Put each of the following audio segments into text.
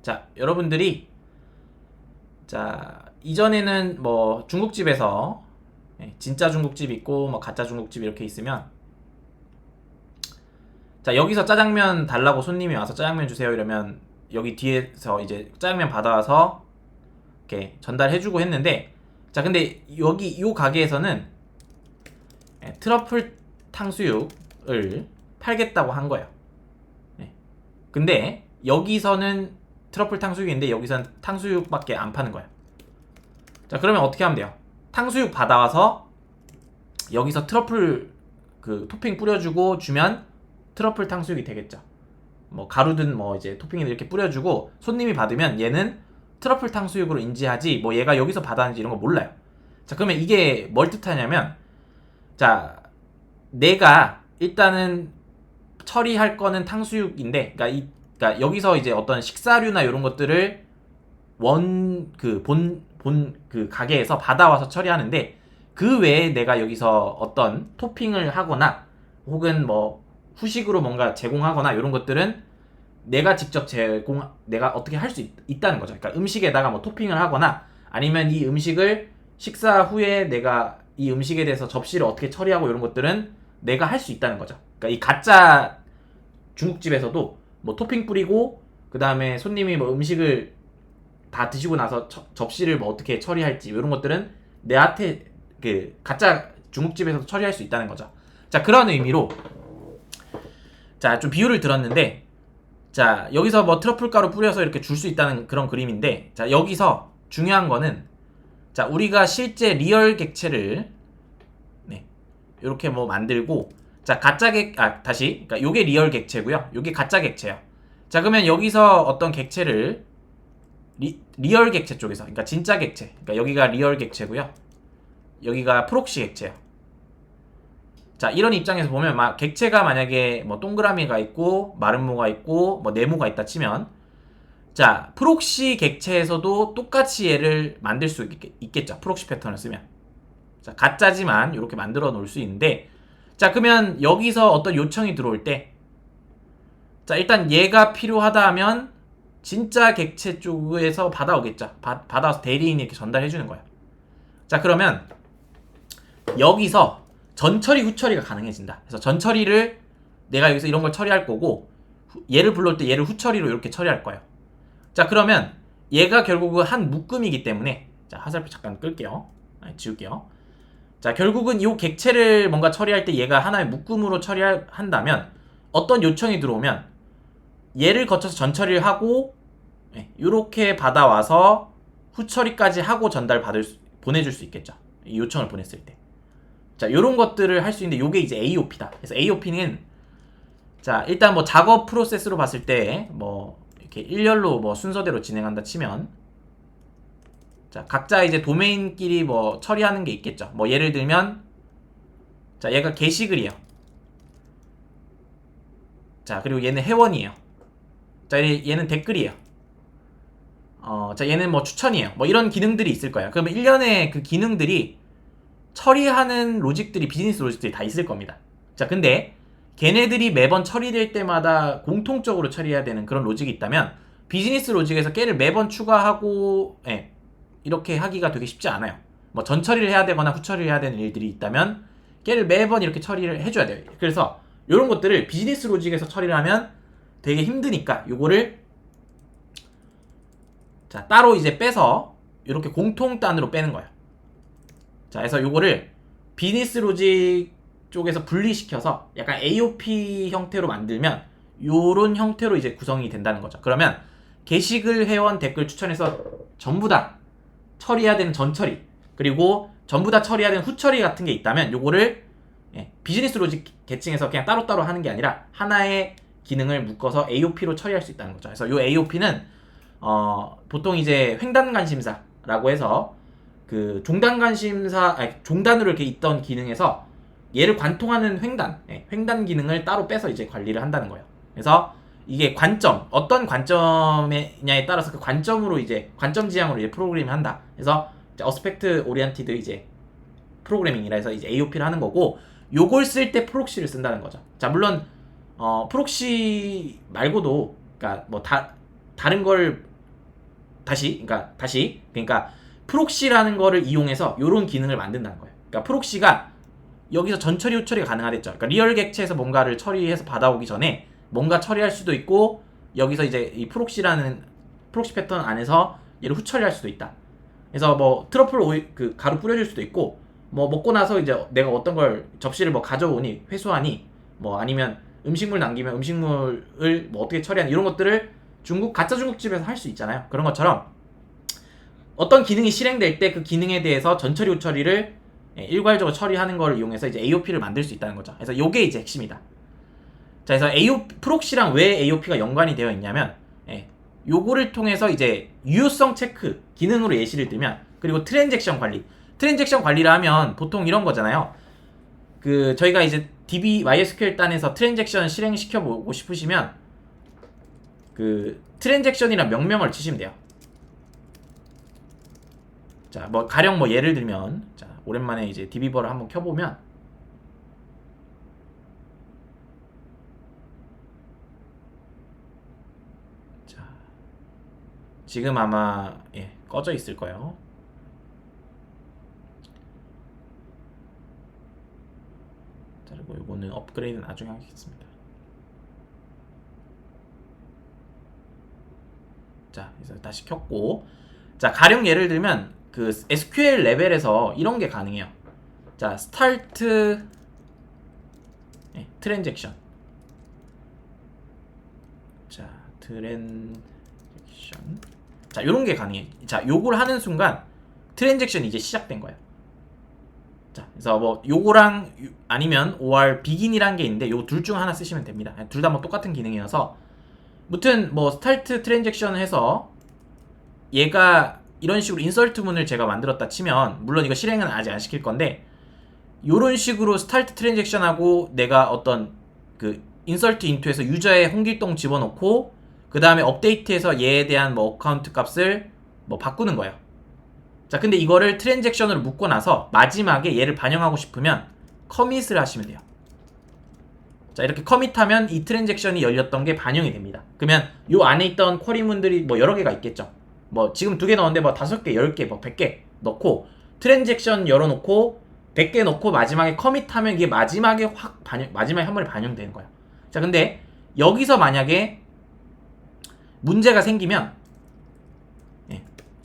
자, 여러분들이 자, 이전에는 뭐 중국집에서 진짜 중국집 있고 뭐 가짜 중국집 이렇게 있으면 자, 여기서 짜장면 달라고 손님이 와서 짜장면 주세요 이러면 여기 뒤에서 이제 짜장면 받아와서 이렇게 전달해주고 했는데, 자, 근데 여기 요 가게에서는 트러플 탕수육을 팔겠다고 한 거예요. 근데 여기서는 트러플 탕수육인데 여기서는 탕수육밖에 안 파는 거예요. 자, 그러면 어떻게 하면 돼요? 탕수육 받아와서 여기서 트러플 그 토핑 뿌려주고 주면 트러플 탕수육이 되겠죠. 뭐 가루든 뭐 이제 토핑을 이렇게 뿌려주고 손님이 받으면 얘는 트러플 탕수육으로 인지하지 뭐 얘가 여기서 받았는지 이런 거 몰라요. 자, 그러면 이게 뭘 뜻하냐면, 자, 내가 일단은 처리할 거는 탕수육인데, 그러니까 여기서 이제 어떤 식사류나 이런 것들을 본 그 가게에서 받아와서 처리하는데, 그 외에 내가 여기서 어떤 토핑을 하거나 혹은 뭐 후식으로 뭔가 제공하거나 이런 것들은 내가 직접 내가 어떻게 할 수 있다는 거죠. 그러니까 음식에다가 뭐 토핑을 하거나 아니면 이 음식을 식사 후에 내가 이 음식에 대해서 접시를 어떻게 처리하고 이런 것들은 내가 할 수 있다는 거죠. 그러니까 이 가짜 중국집에서도 뭐 토핑 뿌리고 그 다음에 손님이 뭐 음식을 다 드시고 나서 접시를 뭐 어떻게 처리할지 이런 것들은 내한테 그 가짜 중국집에서도 처리할 수 있다는 거죠. 자, 그런 의미로 자, 좀 비유를 들었는데, 자, 여기서 뭐 트러플 가루 뿌려서 이렇게 줄 수 있다는 그런 그림인데, 자, 여기서 중요한 거는, 자, 우리가 실제 리얼 객체를 이렇게 뭐 만들고, 자, 다시, 그러니까 요게 리얼 객체고요, 요게 가짜 객체예요. 자, 그러면 여기서 어떤 객체를 리얼 객체 쪽에서, 그러니까 진짜 객체, 그러니까 여기가 리얼 객체고요, 여기가 프록시 객체예요. 자, 이런 입장에서 보면 객체가 만약에 뭐 동그라미가 있고 마름모가 있고 뭐 네모가 있다 치면, 자, 프록시 객체에서도 똑같이 얘를 만들 수 있겠죠. 프록시 패턴을 쓰면. 자, 가짜지만 이렇게 만들어 놓을 수 있는데, 자, 그러면 여기서 어떤 요청이 들어올 때, 자, 일단 얘가 필요하다 하면 진짜 객체 쪽에서 받아오겠죠. 받아와서 대리인이 이렇게 전달해 주는 거예요. 자, 그러면 여기서 전처리 후처리가 가능해진다. 그래서 전처리를 내가 여기서 이런 걸 처리할 거고, 얘를 불러올 때 얘를 후처리로 이렇게 처리할 거예요. 자, 그러면 얘가 결국은 한 묶음이기 때문에, 자, 화살표 잠깐 끌게요. 지울게요. 자, 결국은 이 객체를 뭔가 처리할 때 얘가 하나의 묶음으로 처리한다면 어떤 요청이 들어오면 얘를 거쳐서 전처리를 하고 이렇게 받아와서 후처리까지 하고 보내줄 수 있겠죠. 이 요청을 보냈을 때. 자, 요런 것들을 할 수 있는데 요게 이제 AOP다. 그래서 AOP는, 자, 일단 뭐 작업 프로세스로 봤을 때 뭐 이렇게 일렬로 뭐 순서대로 진행한다 치면, 자, 각자 이제 도메인끼리 뭐 처리하는 게 있겠죠. 뭐 예를 들면, 자, 얘가 게시글이에요. 자, 그리고 얘는 회원이에요. 자, 얘는 댓글이에요. 자, 얘는 뭐 추천이에요. 뭐 이런 기능들이 있을 거예요. 그러면 일련의 그 기능들이 처리하는 비즈니스 로직들이 다 있을 겁니다. 자, 근데 걔네들이 매번 처리될 때마다 공통적으로 처리해야 되는 그런 로직이 있다면, 비즈니스 로직에서 걔를 매번 추가하고 이렇게 하기가 되게 쉽지 않아요. 뭐 전 처리를 해야 되거나 후 처리를 해야 되는 일들이 있다면 걔를 매번 이렇게 처리를 해줘야 돼요. 그래서 이런 것들을 비즈니스 로직에서 처리를 하면 되게 힘드니까 요거를, 자, 따로 이제 빼서 이렇게 공통단으로 빼는 거예요. 자, 그래서 요거를 비즈니스 로직 쪽에서 분리시켜서 약간 AOP 형태로 만들면 요런 형태로 이제 구성이 된다는 거죠. 그러면 게시글, 회원, 댓글 추천해서 전부 다 처리해야 되는 전처리, 그리고 전부 다 처리해야 되는 후처리 같은 게 있다면 요거를 비즈니스 로직 계층에서 그냥 따로따로 하는 게 아니라 하나의 기능을 묶어서 AOP로 처리할 수 있다는 거죠. 그래서 요 AOP는 보통 이제 횡단관심사라고 해서 그 종단으로 이렇게 있던 기능에서 얘를 관통하는 횡단 기능을 따로 빼서 이제 관리를 한다는 거예요. 그래서 이게 어떤 관점이냐에 따라서 그 관점으로 이제 관점 지향으로 이제 프로그램을 한다. 그래서 이제 어스펙트 오리엔티드 이제 프로그래밍이라 해서 이제 AOP를 하는 거고, 요걸 쓸 때 프록시를 쓴다는 거죠. 자, 물론 프록시 말고도, 그러니까 뭐 다른 걸 그러니까 프록시라는 거를 이용해서 이런 기능을 만든다는 거예요. 그러니까 프록시가 여기서 전처리 후처리가 가능하댔죠. 그러니까 리얼 객체에서 뭔가를 처리해서 받아오기 전에 뭔가 처리할 수도 있고, 여기서 이제 이 프록시 패턴 안에서 얘를 후처리할 수도 있다. 그래서 뭐 트러플 오일 그 가루 뿌려줄 수도 있고, 뭐 먹고 나서 이제 내가 어떤 걸 접시를 뭐 가져오니 회수하니, 뭐 아니면 음식물 남기면 음식물을 뭐 어떻게 처리하니, 이런 것들을 가짜 중국집에서 할 수 있잖아요. 그런 것처럼 어떤 기능이 실행될 때 그 기능에 대해서 전처리 후처리를 일괄적으로 처리하는 걸 이용해서 이제 AOP를 만들 수 있다는 거죠. 그래서 요게 이제 핵심이다. 자, 그래서 프록시랑 왜 AOP가 연관이 되어 있냐면, 요거를 통해서 이제 유효성 체크 기능으로 예시를 들면, 그리고 트랜잭션 관리를 하면 보통 이런 거잖아요. 그 저희가 이제 DB MySQL 단에서 트랜잭션 실행시켜 보고 싶으시면 그 트랜잭션이란 명령어를 치시면 돼요. 자, 뭐 가령 뭐 예를 들면, 자, 오랜만에 이제 DB버를 한번 켜보면, 자, 지금 아마 꺼져 있을 거예요. 자, 그리고 이거는 업그레이드 나중에 하겠습니다. 자, 그래서 다시 켰고, 자, 가령 예를 들면 그 SQL 레벨에서 이런 게 가능해요. 자, 스타트 트랜잭션. 자, 트랜잭션. 자, 요런 게 가능해. 자, 요걸 하는 순간 트랜잭션이 이제 시작된 거예요. 자, 그래서 뭐 요거랑 아니면 or begin이라는 게 있는데, 요 둘 중 하나 쓰시면 됩니다. 둘 다 뭐 똑같은 기능이어서, 무튼 뭐 스타트 트랜잭션을 해서 얘가 이런 식으로 인서트 문을 제가 만들었다 치면, 물론 이거 실행은 아직 안 시킬 건데, 요런 식으로 스타트 트랜잭션하고 내가 어떤 그 인서트 인투에서 유저의 홍길동 집어넣고, 그 다음에 업데이트해서 얘에 대한 뭐 어카운트 값을 뭐 바꾸는 거예요. 자, 근데 이거를 트랜잭션으로 묶고 나서 마지막에 얘를 반영하고 싶으면 커밋을 하시면 돼요. 자, 이렇게 커밋하면 이 트랜잭션이 열렸던 게 반영이 됩니다. 그러면 요 안에 있던 쿼리문들이 뭐 여러 개가 있겠죠. 뭐 지금 2개 넣었는데 뭐 5개, 10개, 뭐 100개 넣고 트랜잭션 열어놓고 100개 넣고 마지막에 커밋하면 이게 마지막에 마지막에 한 번에 반영되는 거예요. 자, 근데 여기서 만약에 문제가 생기면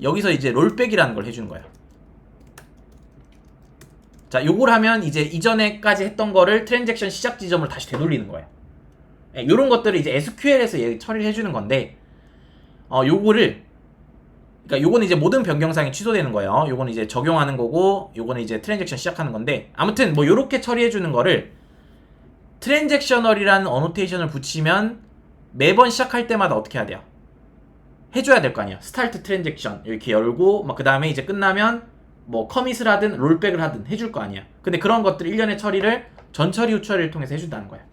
여기서 이제 롤백이라는 걸 해주는 거예요. 자, 요걸 하면 이제 이전에까지 했던 거를 트랜잭션 시작 지점으로 다시 되돌리는 거예요. 요런 것들을 이제 SQL에서 처리를 해주는 건데, 그러니까 요거는 이제 모든 변경사항이 취소되는 거예요. 요거는 이제 적용하는 거고, 요거는 이제 트랜잭션 시작하는 건데, 아무튼 뭐 요렇게 처리해주는 거를 트랜잭셔널이라는 어노테이션을 붙이면 매번 시작할 때마다 어떻게 해야 돼요? 해줘야 될 거 아니에요. 스타트 트랜잭션 이렇게 열고, 막 그 다음에 이제 끝나면 뭐 커밋을 하든 롤백을 하든 해줄 거 아니에요. 근데 그런 것들 일련의 처리를 전처리 후처리를 통해서 해준다는 거예요.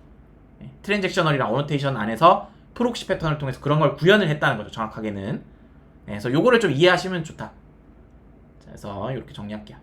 트랜잭셔널이랑 어노테이션 안에서 프록시 패턴을 통해서 그런 걸 구현을 했다는 거죠, 정확하게는. 그래서 요거를 좀 이해하시면 좋다. 자, 그래서 이렇게 정리할게요.